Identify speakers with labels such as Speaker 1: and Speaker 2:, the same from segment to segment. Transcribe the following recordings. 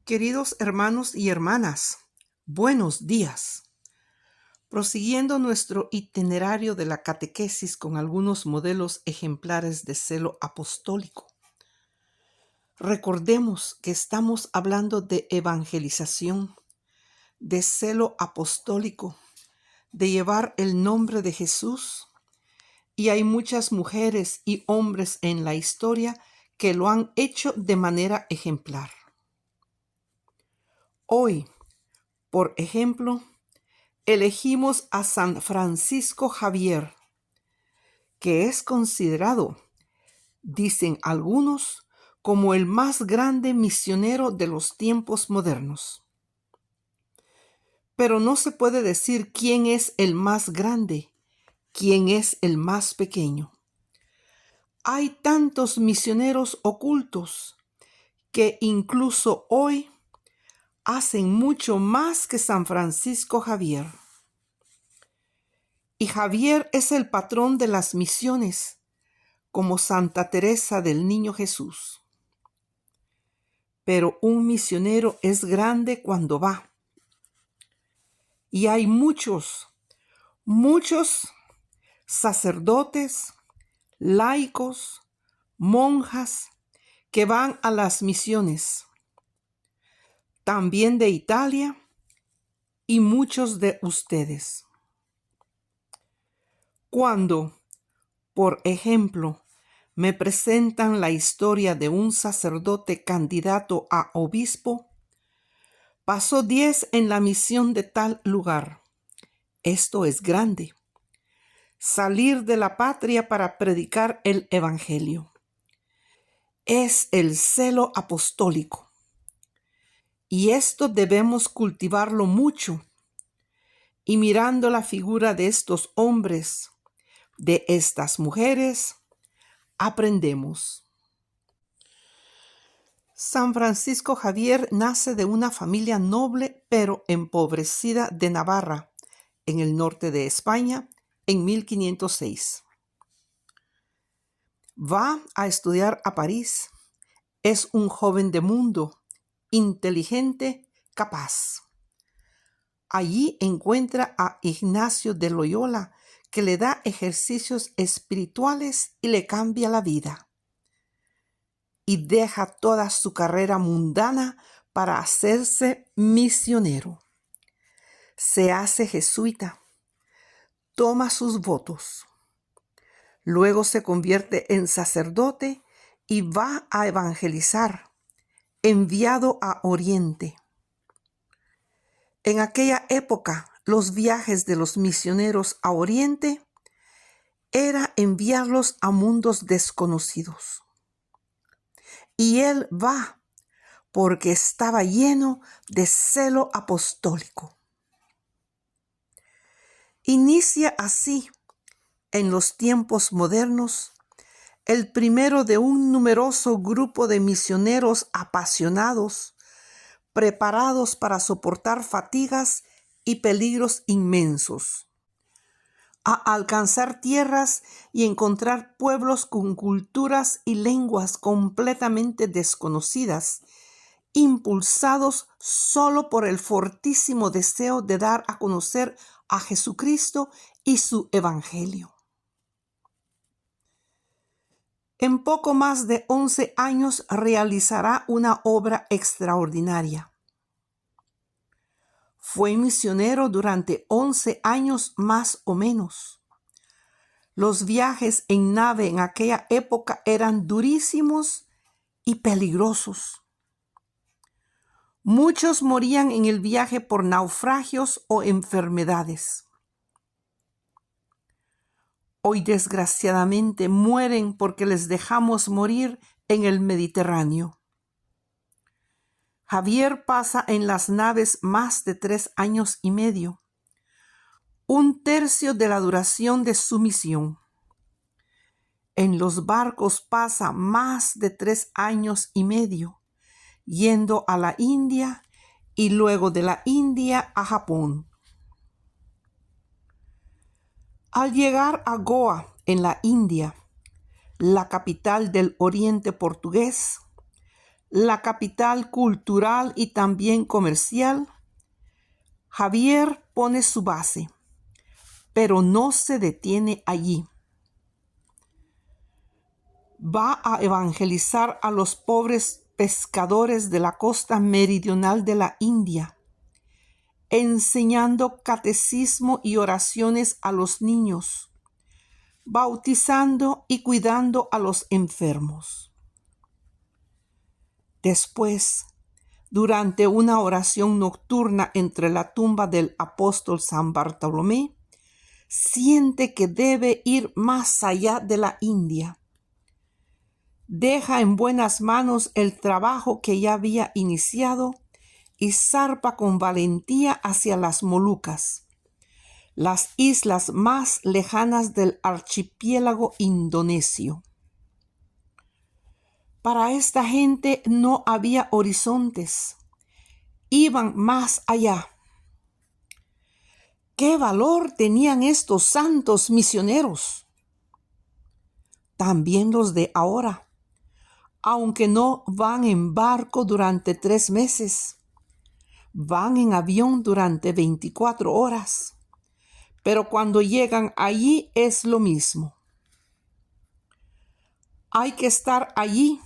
Speaker 1: Queridos hermanos y hermanas, buenos días. Prosiguiendo nuestro itinerario de la catequesis con algunos modelos ejemplares de celo apostólico, recordemos que estamos hablando de evangelización, de celo apostólico, de llevar el nombre de Jesús, y hay muchas mujeres y hombres en la historia que lo han hecho de manera ejemplar. Hoy, por ejemplo, elegimos a San Francisco Javier, que es considerado, dicen algunos, como el más grande misionero de los tiempos modernos. Pero no se puede decir quién es el más grande, quién es el más pequeño. Hay tantos misioneros ocultos que incluso hoy hacen mucho más que San Francisco Javier. Y Javier es el patrón de las misiones, como Santa Teresa del Niño Jesús. Pero un misionero es grande cuando va. Y hay muchos sacerdotes, laicos, monjas que van a las misiones, también de Italia y muchos de ustedes. Cuando, por ejemplo, me presentan la historia de un sacerdote candidato a obispo, pasó 10 en la misión de tal lugar. Esto es grande. Salir de la patria para predicar el evangelio. Es el celo apostólico. Y esto debemos cultivarlo mucho. Y mirando la figura de estos hombres, de estas mujeres, aprendemos. San Francisco Javier nace de una familia noble pero empobrecida de Navarra, en el norte de España, en 1506. Va a estudiar a París. Es un joven de mundo, inteligente, capaz. Allí encuentra a Ignacio de Loyola, que le da ejercicios espirituales y le cambia la vida. Y deja toda su carrera mundana para hacerse misionero. Se hace jesuita, toma sus votos. Luego se convierte en sacerdote y va a evangelizar, enviado a Oriente. En aquella época, los viajes de los misioneros a Oriente era enviarlos a mundos desconocidos. Y él va porque estaba lleno de celo apostólico. Inicia así, en los tiempos modernos, el primero de un numeroso grupo de misioneros apasionados, preparados para soportar fatigas y peligros inmensos, a alcanzar tierras y encontrar pueblos con culturas y lenguas completamente desconocidas, impulsados solo por el fortísimo deseo de dar a conocer a Jesucristo y su Evangelio. En poco más de 11 años realizará una obra extraordinaria. Fue misionero durante 11 años más o menos. Los viajes en nave en aquella época eran durísimos y peligrosos. Muchos morían en el viaje por naufragios o enfermedades. Hoy desgraciadamente mueren porque les dejamos morir en el Mediterráneo. Javier pasa en las naves más de 3 años y medio, un tercio de la duración de su misión. En los barcos pasa más de 3 años y medio, yendo a la India y luego de la India a Japón. Al llegar a Goa, en la India, la capital del Oriente portugués, la capital cultural y también comercial, Javier pone su base, pero no se detiene allí. Va a evangelizar a los pobres pescadores de la costa meridional de la India, enseñando catecismo y oraciones a los niños, bautizando y cuidando a los enfermos. Después, durante una oración nocturna entre la tumba del apóstol San Bartolomé, siente que debe ir más allá de la India. Deja en buenas manos el trabajo que ya había iniciado y zarpa con valentía hacia las Molucas, las islas más lejanas del archipiélago indonesio. Para esta gente no había horizontes, iban más allá. ¿Qué valor tenían estos santos misioneros? También los de ahora, aunque no van en barco durante 3 meses, van en avión durante 24 horas, pero cuando llegan allí es lo mismo. Hay que estar allí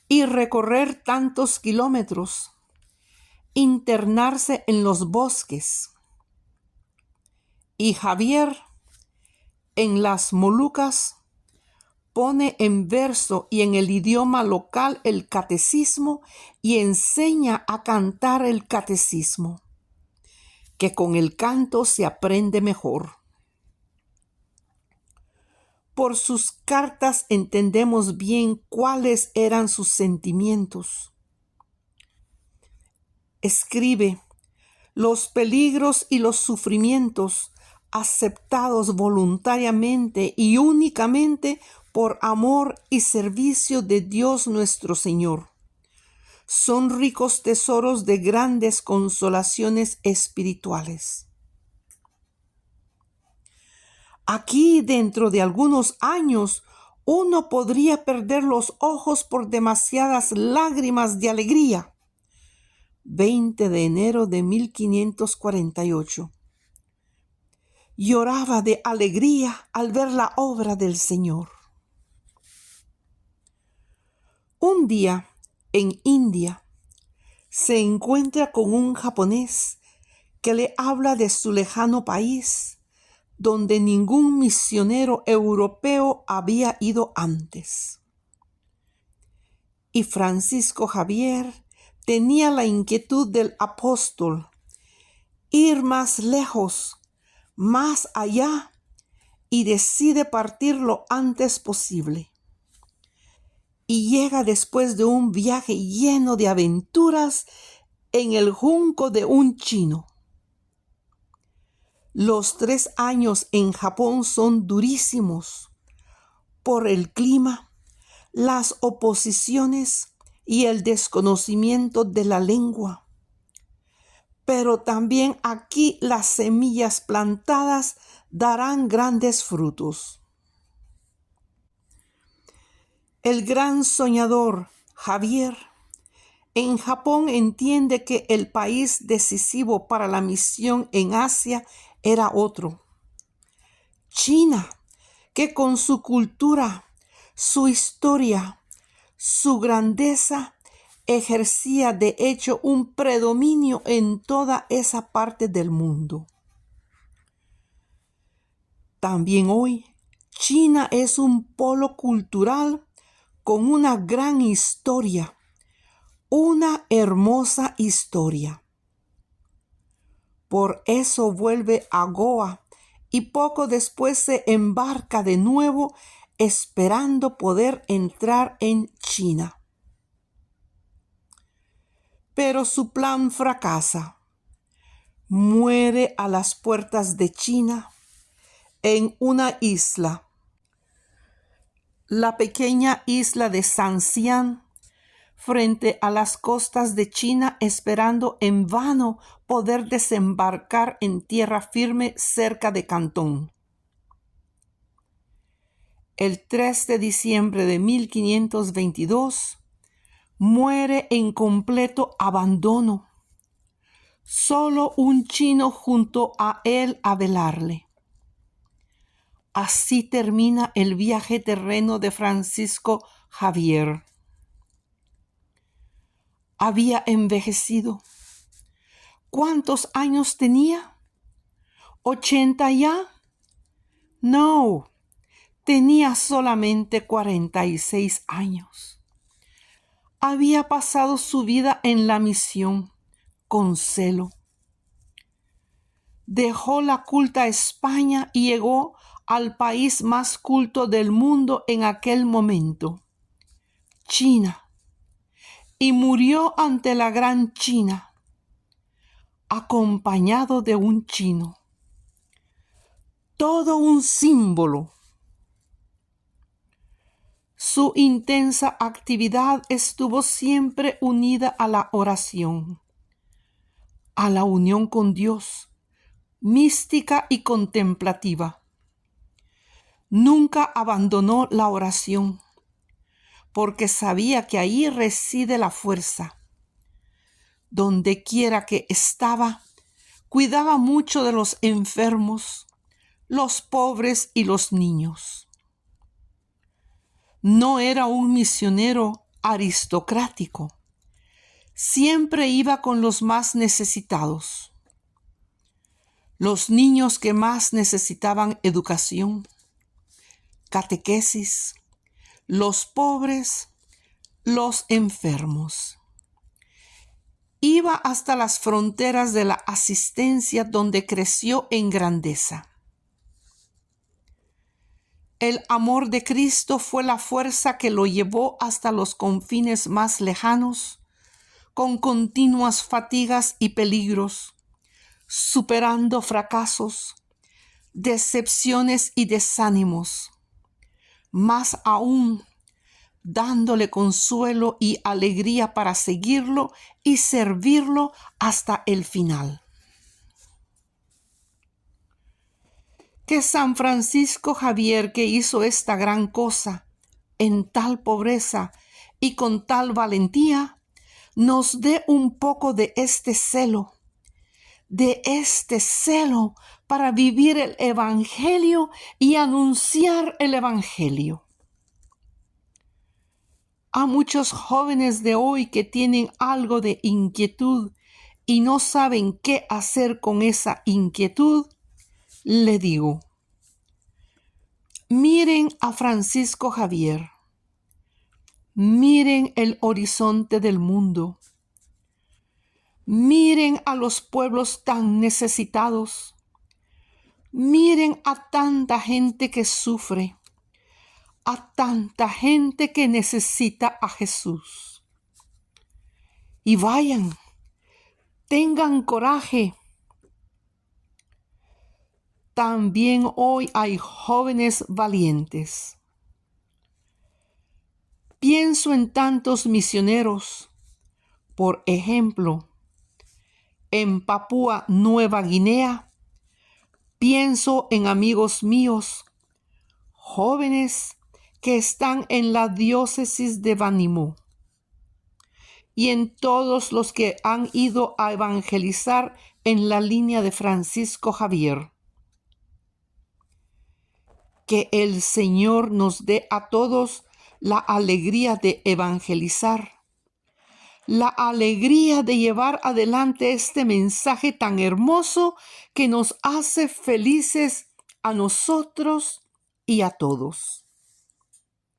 Speaker 1: y recorrer tantos kilómetros, internarse en los bosques. Y Javier, en las Molucas, pone en verso y en el idioma local el catecismo y enseña a cantar el catecismo, que con el canto se aprende mejor. Por sus cartas entendemos bien cuáles eran sus sentimientos. Escribe: los peligros y los sufrimientos aceptados voluntariamente y únicamente por amor y servicio de Dios nuestro Señor, son ricos tesoros de grandes consolaciones espirituales. Aquí, dentro de algunos años, uno podría perder los ojos por demasiadas lágrimas de alegría. 20 de enero de 1548. Lloraba de alegría al ver la obra del Señor. Un día, en India, se encuentra con un japonés que le habla de su lejano país, donde ningún misionero europeo había ido antes. Y Francisco Javier tenía la inquietud del apóstol, ir más lejos, más allá, y decide partir lo antes posible. Y llega después de un viaje lleno de aventuras en el junco de un chino. Los 3 años en Japón son durísimos por el clima, las oposiciones y el desconocimiento de la lengua. Pero también aquí las semillas plantadas darán grandes frutos. El gran soñador Javier en Japón entiende que el país decisivo para la misión en Asia era otro: China, que con su cultura, su historia, su grandeza, ejercía de hecho un predominio en toda esa parte del mundo. También hoy, China es un polo cultural con una gran historia, una hermosa historia. Por eso vuelve a Goa y poco después se embarca de nuevo esperando poder entrar en China. Pero su plan fracasa. Muere a las puertas de China en una isla, la pequeña isla de Sanxian, frente a las costas de China, esperando en vano poder desembarcar en tierra firme cerca de Cantón. El 3 de diciembre de 1522, muere en completo abandono. Solo un chino junto a él a velarle. Así termina el viaje terreno de Francisco Javier. Había envejecido. ¿Cuántos años tenía? ¿80 ya? No, tenía solamente 46 años. Había pasado su vida en la misión con celo. Dejó la culta España y llegó al país más culto del mundo en aquel momento, China, y murió ante la gran China, acompañado de un chino. Todo un símbolo. Su intensa actividad estuvo siempre unida a la oración, a la unión con Dios, mística y contemplativa. Nunca abandonó la oración, porque sabía que ahí reside la fuerza. Donde quiera que estaba, cuidaba mucho de los enfermos, los pobres y los niños. No era un misionero aristocrático. Siempre iba con los más necesitados, los niños que más necesitaban educación, catequesis, los pobres, los enfermos. Iba hasta las fronteras de la asistencia donde creció en grandeza. El amor de Cristo fue la fuerza que lo llevó hasta los confines más lejanos, con continuas fatigas y peligros, superando fracasos, decepciones y desánimos, más aún dándole consuelo y alegría para seguirlo y servirlo hasta el final. Que San Francisco Javier, que hizo esta gran cosa en tal pobreza y con tal valentía, nos dé un poco de este celo para vivir el Evangelio y anunciar el Evangelio. A muchos jóvenes de hoy que tienen algo de inquietud y no saben qué hacer con esa inquietud, le digo, miren a Francisco Javier, miren el horizonte del mundo, miren a los pueblos tan necesitados, miren a tanta gente que sufre, a tanta gente que necesita a Jesús. Y vayan, tengan coraje. También hoy hay jóvenes valientes. Pienso en tantos misioneros, por ejemplo, en Papúa Nueva Guinea. Pienso en amigos míos, jóvenes que están en la diócesis de Vanimo, y en todos los que han ido a evangelizar en la línea de Francisco Javier. Que el Señor nos dé a todos la alegría de evangelizar, la alegría de llevar adelante este mensaje tan hermoso que nos hace felices a nosotros y a todos.